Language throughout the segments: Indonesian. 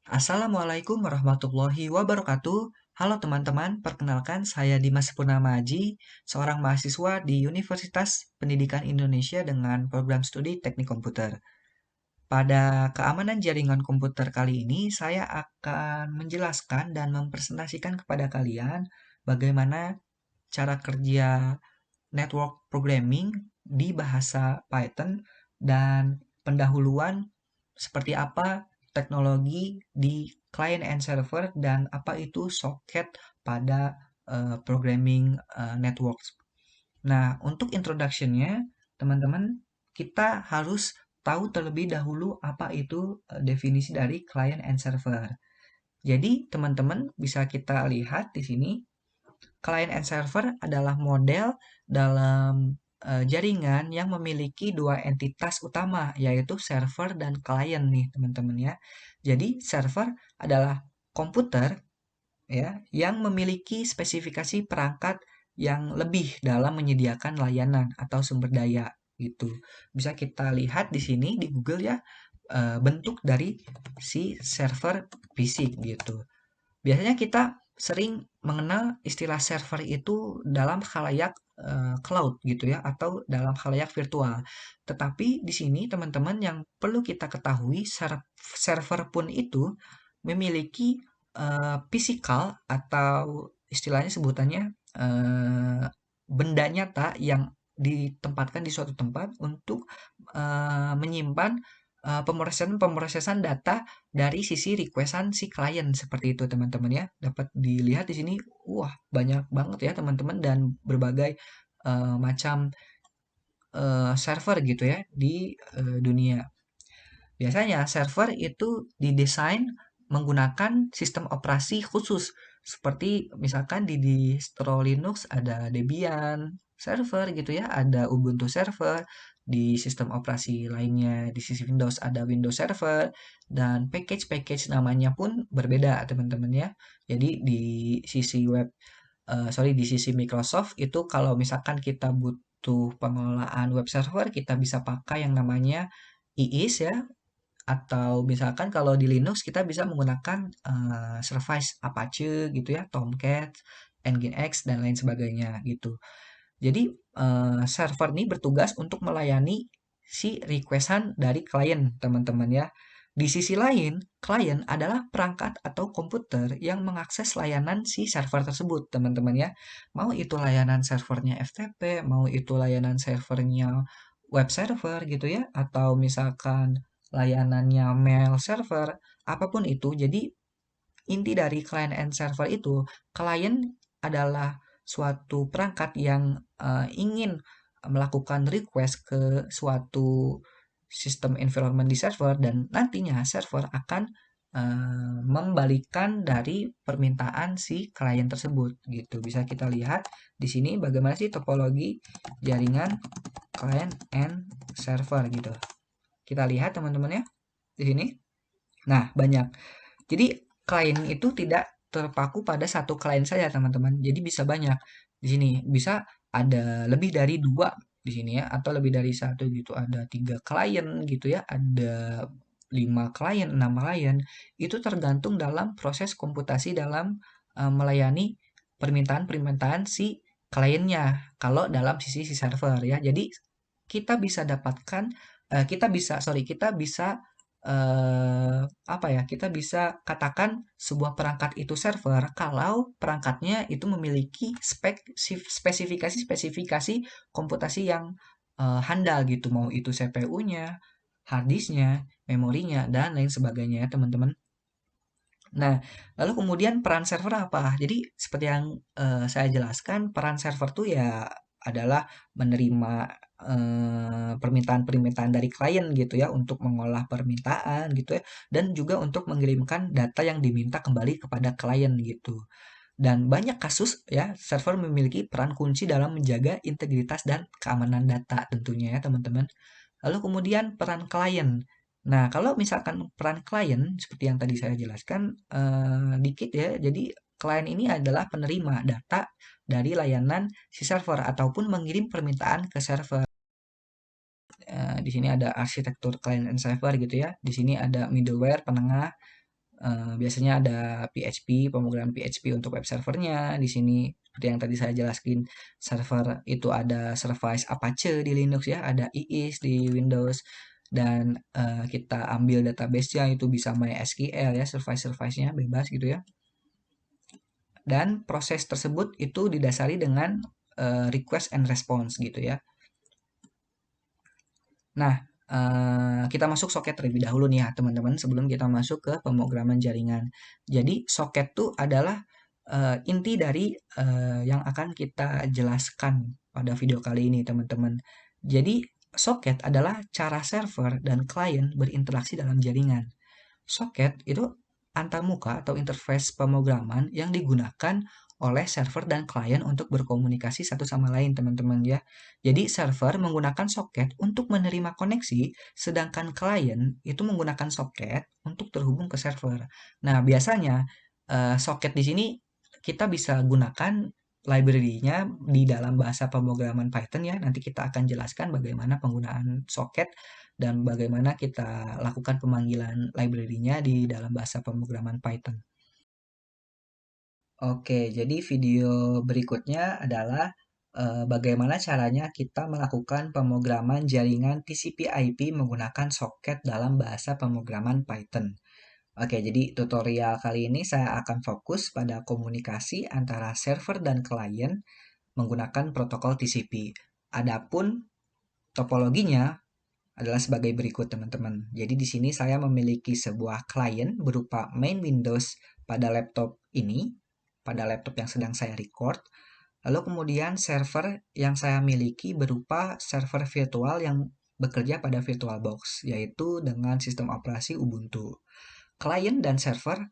Assalamualaikum warahmatullahi wabarakatuh. Halo teman-teman, perkenalkan saya Dimas Purnama Aji, seorang mahasiswa di Universitas Pendidikan Indonesia dengan program studi Teknik Komputer. Pada keamanan jaringan komputer kali ini, saya akan menjelaskan dan mempresentasikan kepada kalian bagaimana cara kerja network programming di bahasa Python dan pendahuluan seperti apa teknologi di client and server dan apa itu socket pada programming networks. Nah, untuk introduction-nya, teman-teman, kita harus tahu terlebih dahulu apa itu definisi dari client and server. Jadi, teman-teman bisa kita lihat di sini client and server adalah model dalam jaringan yang memiliki dua entitas utama, yaitu server dan client nih, teman-teman ya. Jadi, server adalah komputer ya yang memiliki spesifikasi perangkat yang lebih dalam menyediakan layanan atau sumber daya gitu. Bisa kita lihat di sini di Google ya, bentuk dari si server fisik gitu. Biasanya kita sering mengenal istilah server itu dalam khalayak cloud gitu ya atau dalam khalayak virtual. Tetapi di sini teman-teman yang perlu kita ketahui server pun itu memiliki fisikal atau istilahnya sebutannya benda nyata yang ditempatkan di suatu tempat untuk menyimpan pemrosesan data dari sisi requestan si klien seperti itu teman-teman ya. Dapat dilihat di sini, wah banyak banget ya teman-teman dan berbagai macam server gitu ya di dunia. Biasanya server itu didesain menggunakan sistem operasi khusus seperti misalkan di distro Linux ada Debian server gitu ya, ada Ubuntu server, di sistem operasi lainnya di sisi Windows ada Windows server dan package-package namanya pun berbeda teman-teman ya. Jadi di sisi di sisi Microsoft itu kalau misalkan kita butuh pengelolaan web server kita bisa pakai yang namanya IIS ya, atau misalkan kalau di Linux kita bisa menggunakan Service Apache gitu ya, Tomcat, Nginx dan lain sebagainya gitu. Jadi server ini bertugas untuk melayani si requestan dari klien teman-teman ya. Di sisi lain, klien adalah perangkat atau komputer yang mengakses layanan si server tersebut teman-teman ya. Mau itu layanan servernya FTP, mau itu layanan servernya web server gitu ya, atau misalkan layanannya mail server, apapun itu. Jadi inti dari client and server itu, klien adalah suatu perangkat yang ingin melakukan request ke suatu sistem environment di server dan nantinya server akan membalikan dari permintaan si klien tersebut gitu. Bisa kita lihat di sini bagaimana sih topologi jaringan client and server gitu. Kita lihat teman-teman ya di sini. Nah, banyak. Jadi klien itu tidak terpaku pada satu klien saja, teman-teman. Jadi bisa banyak. Di sini bisa ada lebih dari dua di sini ya, atau lebih dari satu gitu. Ada tiga klien gitu ya, ada lima klien, enam klien. Itu tergantung dalam proses komputasi dalam melayani permintaan-permintaan si kliennya. Kalau dalam sisi si server ya. Jadi kita bisa dapatkan, kita bisa apa ya, kita bisa katakan sebuah perangkat itu server kalau perangkatnya itu memiliki spesifikasi-spesifikasi komputasi yang handal gitu, mau itu CPU-nya, hard disk-nya, memorinya, dan lain sebagainya ya teman-teman. Nah, lalu kemudian peran server apa? Jadi seperti yang saya jelaskan, peran server tuh ya adalah menerima permintaan-permintaan dari klien gitu ya untuk mengolah permintaan gitu ya dan juga untuk mengirimkan data yang diminta kembali kepada klien gitu. Dan banyak kasus ya server memiliki peran kunci dalam menjaga integritas dan keamanan data tentunya ya teman-teman. Lalu kemudian peran klien. Nah, kalau misalkan peran klien seperti yang tadi saya jelaskan dikit ya. Jadi klien ini adalah penerima data dari layanan si server ataupun mengirim permintaan ke server. Di sini ada arsitektur client and server gitu ya. Di sini ada middleware penengah. Biasanya ada PHP, pemrograman PHP untuk web servernya. Di sini seperti yang tadi saya jelaskan, server itu ada service Apache di Linux ya, ada IIS di Windows, dan kita ambil database-nya itu bisa MySQL ya, service-nya bebas gitu ya. Dan proses tersebut itu didasari dengan request and response gitu ya. Nah, kita masuk soket terlebih dahulu nih ya teman-teman sebelum kita masuk ke pemrograman jaringan. Jadi soket itu adalah inti dari yang akan kita jelaskan pada video kali ini teman-teman. Jadi soket adalah cara server dan klien berinteraksi dalam jaringan. Soket itu antarmuka atau interface pemrograman yang digunakan oleh server dan klien untuk berkomunikasi satu sama lain, teman-teman ya. Jadi server menggunakan soket untuk menerima koneksi, sedangkan klien itu menggunakan soket untuk terhubung ke server. Nah, biasanya soket di sini kita bisa gunakan library-nya di dalam bahasa pemrograman Python ya. Nanti kita akan jelaskan bagaimana penggunaan soket dan bagaimana kita lakukan pemanggilan library-nya di dalam bahasa pemrograman Python. Oke, jadi video berikutnya adalah bagaimana caranya kita melakukan pemrograman jaringan TCP/IP menggunakan soket dalam bahasa pemrograman Python. Oke, jadi tutorial kali ini saya akan fokus pada komunikasi antara server dan klien menggunakan protokol TCP. Adapun topologinya adalah sebagai berikut, teman-teman. Jadi di sini saya memiliki sebuah klien berupa main Windows pada laptop ini, pada laptop yang sedang saya record. Lalu kemudian server yang saya miliki berupa server virtual yang bekerja pada VirtualBox, yaitu dengan sistem operasi Ubuntu. Klien dan server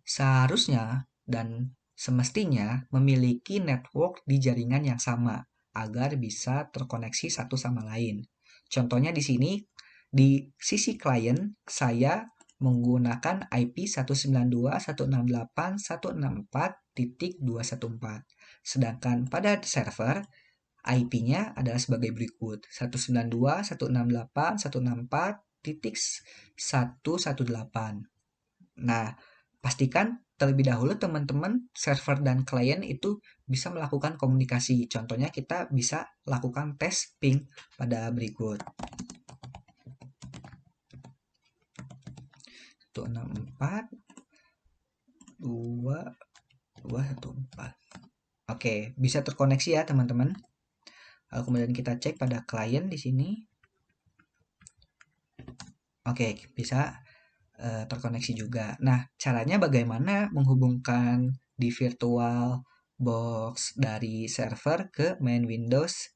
seharusnya dan semestinya memiliki network di jaringan yang sama agar bisa terkoneksi satu sama lain. Contohnya di sini, di sisi klien, saya menggunakan IP 192.168.164.214. Sedangkan pada server, IP-nya adalah sebagai berikut: 192.168.164.118. Nah, pastikan terlebih dahulu teman-teman server dan klien itu bisa melakukan komunikasi. Contohnya kita bisa lakukan tes ping pada berikut. 164.2.214. Oke, bisa terkoneksi ya teman-teman. Lalu kemudian kita cek pada klien di sini. Oke, bisa terkoneksi juga. Nah, caranya bagaimana menghubungkan di virtual box dari server ke main Windows?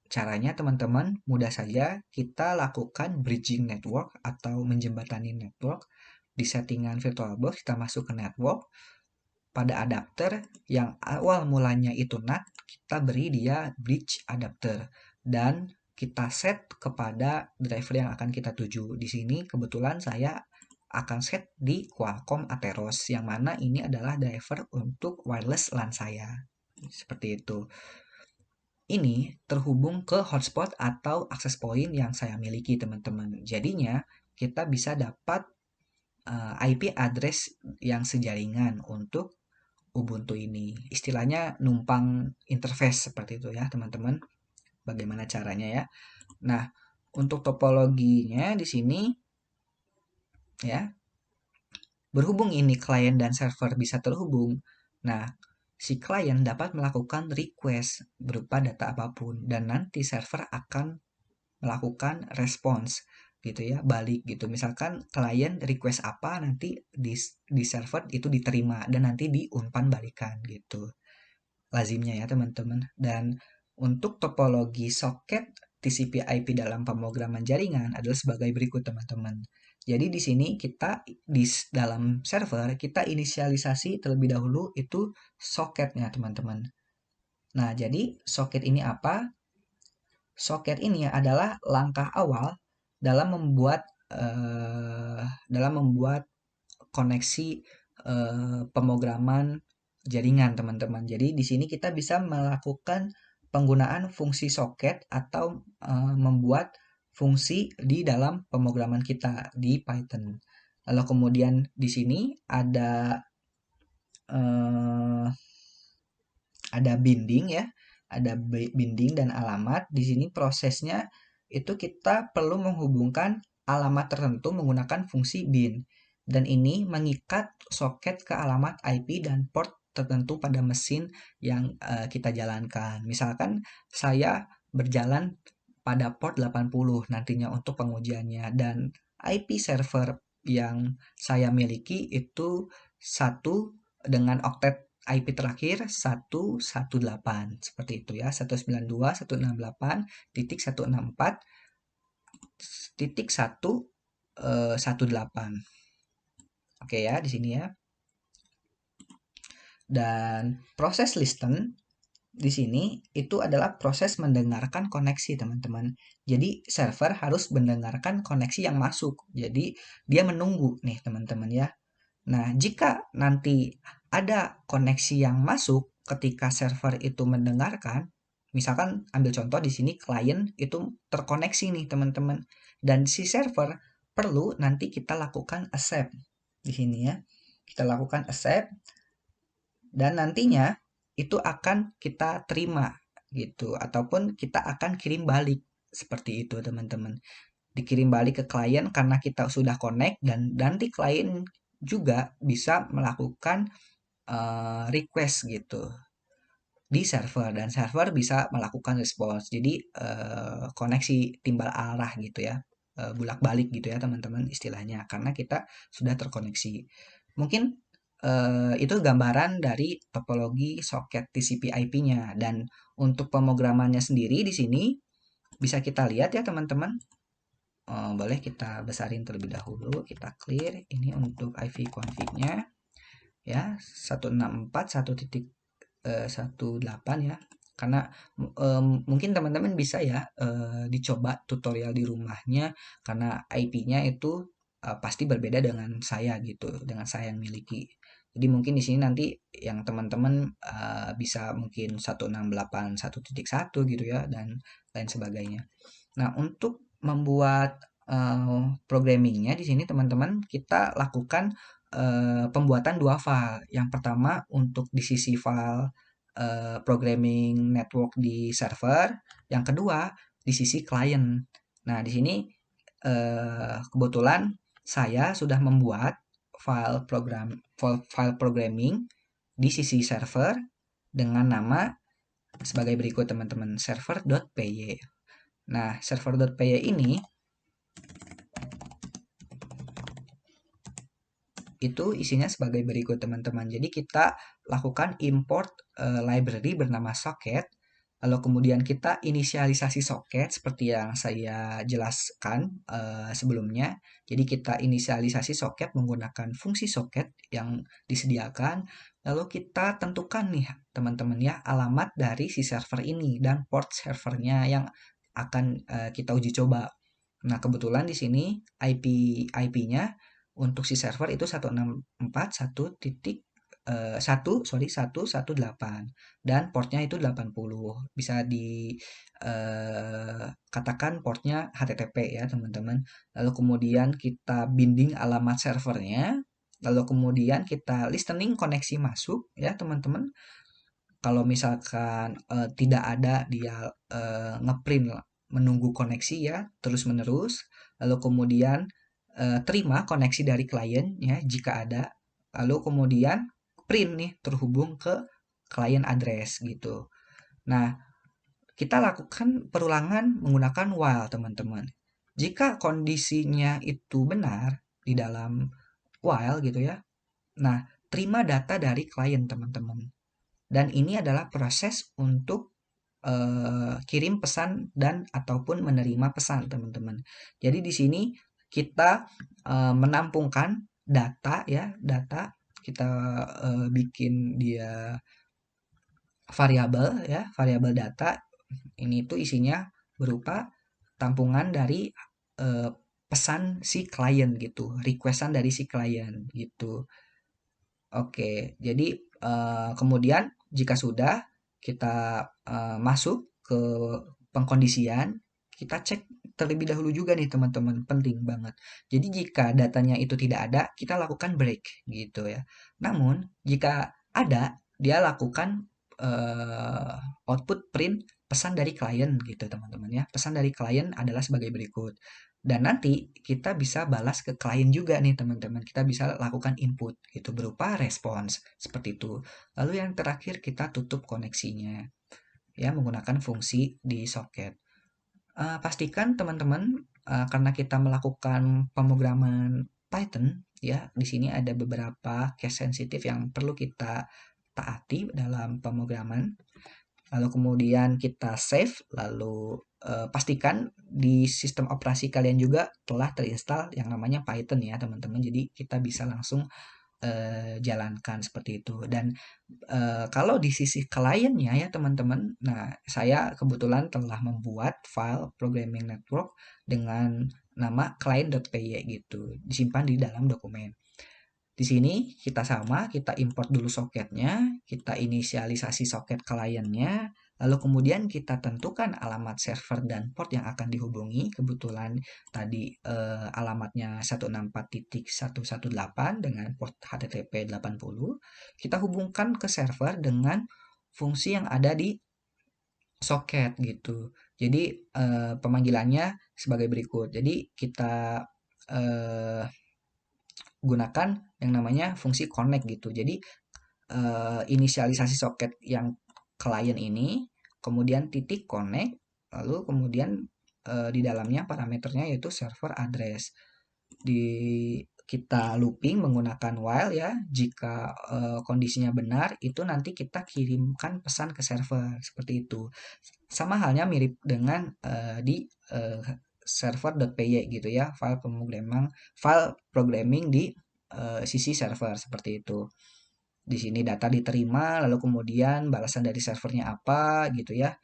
Caranya teman-teman mudah saja, kita lakukan bridging network atau menjembatani network. Di settingan VirtualBox kita masuk ke network. Pada adapter yang awal mulanya itu NAT, kita beri dia bridge adapter dan kita set kepada driver yang akan kita tuju. Di sini kebetulan saya akan set di Qualcomm Atheros, yang mana ini adalah driver untuk wireless LAN saya. Seperti itu. Ini terhubung ke hotspot atau access point yang saya miliki, teman-teman. Jadinya kita bisa dapat IP address yang sejaringan untuk Ubuntu ini. Istilahnya numpang interface seperti itu ya, teman-teman. Bagaimana caranya ya? Nah, untuk topologinya di sini ya, berhubung ini klien dan server bisa terhubung. Nah, si klien dapat melakukan request berupa data apapun dan nanti server akan melakukan respons gitu ya, balik gitu. Misalkan klien request apa, nanti di server itu diterima dan nanti diumpan balikan gitu. Lazimnya ya teman-teman. Dan untuk topologi soket TCP/IP dalam pemrograman jaringan adalah sebagai berikut, teman-teman. Jadi di sini kita di dalam server kita inisialisasi terlebih dahulu itu soketnya, teman-teman. Nah, jadi soket ini apa? Soket ini adalah langkah awal dalam membuat koneksi pemrograman jaringan, teman-teman. Jadi di sini kita bisa melakukan penggunaan fungsi soket atau membuat fungsi di dalam pemrograman kita di Python. Lalu kemudian di sini eh, ada binding ya, ada binding dan alamat. Di sini prosesnya itu kita perlu menghubungkan alamat tertentu menggunakan fungsi bin. Dan ini mengikat soket ke alamat IP dan port tertentu pada mesin yang kita jalankan. Misalkan saya berjalan pada port 80 nantinya untuk pengujiannya, dan IP server yang saya miliki itu satu dengan oktet IP terakhir 118 seperti itu ya, 192.168.164.118. Oke ya di sini ya. Dan proses listen di sini itu adalah proses mendengarkan koneksi, teman-teman. Jadi server harus mendengarkan koneksi yang masuk. Jadi dia menunggu nih, teman-teman ya. Nah, jika nanti ada koneksi yang masuk ketika server itu mendengarkan, misalkan ambil contoh di sini klien itu terkoneksi nih, teman-teman. Dan si server perlu nanti kita lakukan accept di sini ya. Kita lakukan accept dan nantinya itu akan kita terima gitu, ataupun kita akan kirim balik seperti itu, teman-teman. Dikirim balik ke klien karena kita sudah connect, dan nanti klien juga bisa melakukan request gitu di server, dan server bisa melakukan response. Jadi koneksi timbal arah gitu ya, bulak-balik gitu ya teman-teman istilahnya, karena kita sudah terkoneksi. Mungkin itu gambaran dari topologi soket TCP/IP-nya, dan untuk pemrogramannya sendiri di sini bisa kita lihat ya teman-teman. Boleh kita besarin terlebih dahulu, kita clear ini untuk IV config-nya ya, 164.1.18 ya, karena mungkin teman-teman bisa ya dicoba tutorial di rumahnya, karena IP-nya itu pasti berbeda dengan saya gitu, dengan saya yang miliki. Jadi mungkin di sini nanti yang teman-teman bisa mungkin 168.1.1 gitu ya, dan lain sebagainya. Nah, untuk membuat programmingnya di sini teman-teman kita lakukan pembuatan dua file. Yang pertama untuk di sisi file programming network di server, yang kedua di sisi klien. Nah, di sini kebetulan saya sudah membuat file programming di sisi server dengan nama sebagai berikut, teman-teman, server.py. Nah, server.py ini itu isinya sebagai berikut, teman-teman. Jadi kita lakukan import library bernama socket, lalu kemudian kita inisialisasi socket seperti yang saya jelaskan sebelumnya. Jadi kita inisialisasi socket menggunakan fungsi socket yang disediakan, lalu kita tentukan nih teman-teman ya alamat dari si server ini dan port servernya yang akan kita uji coba. Nah, kebetulan di sini IP-nya untuk si server itu 164.1.118 dan portnya itu 80. Bisa dikatakan portnya HTTP ya, teman-teman. Lalu kemudian kita binding alamat servernya. Lalu kemudian kita listening koneksi masuk ya, teman-teman. Kalau misalkan tidak ada, dia ngeprint menunggu koneksi ya terus-menerus. Lalu kemudian terima koneksi dari klien ya jika ada. Lalu kemudian print nih terhubung ke klien address gitu. Nah, kita lakukan perulangan menggunakan while, teman-teman. Jika kondisinya itu benar di dalam while gitu ya. Nah, terima data dari klien, teman-teman. Dan ini adalah proses untuk kirim pesan dan ataupun menerima pesan, teman-teman. Jadi di sini kita menampungkan data ya, data kita bikin dia variabel ya, variabel data. Ini tuh isinya berupa tampungan dari eh, pesan si klien gitu, requestan dari si klien gitu. Oke, jadi kemudian jika sudah kita masuk ke pengkondisian, kita cek terlebih dahulu juga nih teman-teman, penting banget. Jadi jika datanya itu tidak ada, kita lakukan break gitu ya. Namun jika ada, dia lakukan output print pesan dari klien gitu teman-teman ya. Pesan dari klien adalah sebagai berikut. Dan nanti kita bisa balas ke klien juga nih teman-teman. Kita bisa lakukan input gitu berupa respons seperti itu. Lalu yang terakhir kita tutup koneksinya ya menggunakan fungsi di soket. Pastikan teman-teman karena kita melakukan pemrograman Python ya, di sini ada beberapa case sensitif yang perlu kita taati dalam pemrograman. Lalu kemudian kita save, lalu pastikan di sistem operasi kalian juga telah terinstall yang namanya Python ya teman-teman. Jadi kita bisa langsung jalankan seperti itu. Dan kalau di sisi kliennya ya teman-teman, nah saya kebetulan telah membuat file programming network dengan nama client.py gitu, disimpan di dalam dokumen. Di sini kita import dulu soketnya, kita inisialisasi soket kliennya, lalu kemudian kita tentukan alamat server dan port yang akan dihubungi. Kebetulan tadi alamatnya 164.118 dengan port HTTP 80. Kita hubungkan ke server dengan fungsi yang ada di soket gitu. Jadi pemanggilannya sebagai berikut. Jadi kita gunakan yang namanya fungsi connect gitu. Jadi inisialisasi soket yang klien ini, kemudian titik connect, lalu kemudian di dalamnya parameternya yaitu server address. Kita looping menggunakan while ya. Jika kondisinya benar, itu nanti kita kirimkan pesan ke server seperti itu. Sama halnya mirip dengan di server.py gitu ya, file programming di sisi server seperti itu. Di sini data diterima, lalu kemudian balasan dari servernya apa gitu ya.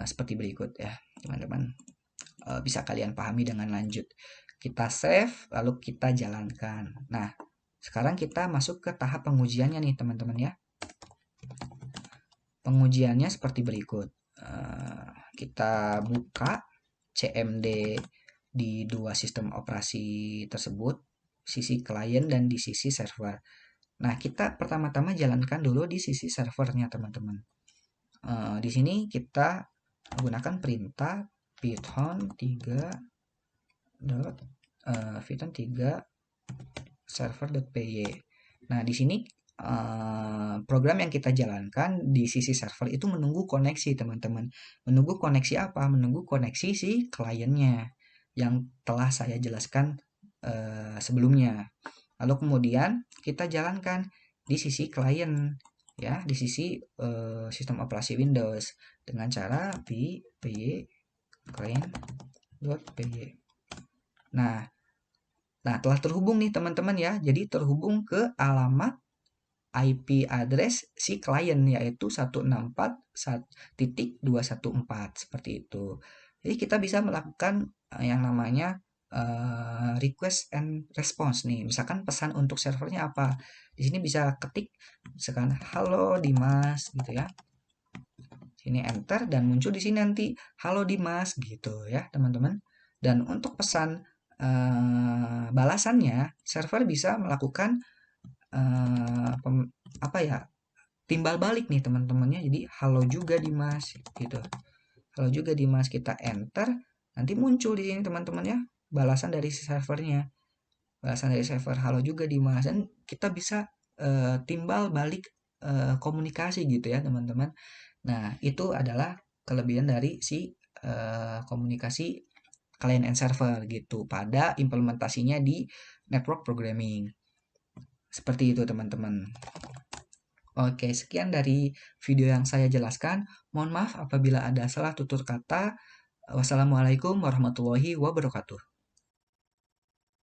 Seperti berikut ya, teman-teman. Bisa kalian pahami dengan lanjut. Kita save, lalu kita jalankan. Nah, sekarang kita masuk ke tahap pengujiannya nih, teman-teman ya. Pengujiannya seperti berikut. Kita buka CMD di dua sistem operasi tersebut, sisi klien dan di sisi server. Nah, kita pertama-tama jalankan dulu di sisi servernya, teman-teman. Di sini kita gunakan perintah python 3 python 3 server.py. Nah, di sini program yang kita jalankan di sisi server itu menunggu koneksi, teman-teman. Menunggu koneksi apa? Menunggu koneksi si kliennya yang telah saya jelaskan sebelumnya. Lalu kemudian kita jalankan di sisi klien ya, di sisi sistem operasi Windows dengan cara py client.py. Nah, telah terhubung nih teman-teman ya. Jadi terhubung ke alamat IP address si klien yaitu 164.214 seperti itu. Jadi kita bisa melakukan yang namanya request and response nih. Misalkan pesan untuk servernya apa? Di sini bisa ketik misalkan halo Dimas gitu ya. Sini enter dan muncul di sini nanti halo Dimas gitu ya, teman-teman. Dan untuk pesan balasannya server bisa melakukan timbal balik nih teman-temannya. Jadi halo juga Dimas gitu. Halo juga Dimas, kita enter, nanti muncul di sini teman-teman ya balasan dari servernya. Balasan dari server halo juga Dimas, dan kita bisa timbal balik komunikasi gitu ya teman-teman. Nah, itu adalah kelebihan dari si komunikasi client and server gitu pada implementasinya di network programming. Seperti itu teman-teman. Oke, sekian dari video yang saya jelaskan. Mohon maaf apabila ada salah tutur kata. Wassalamualaikum warahmatullahi wabarakatuh.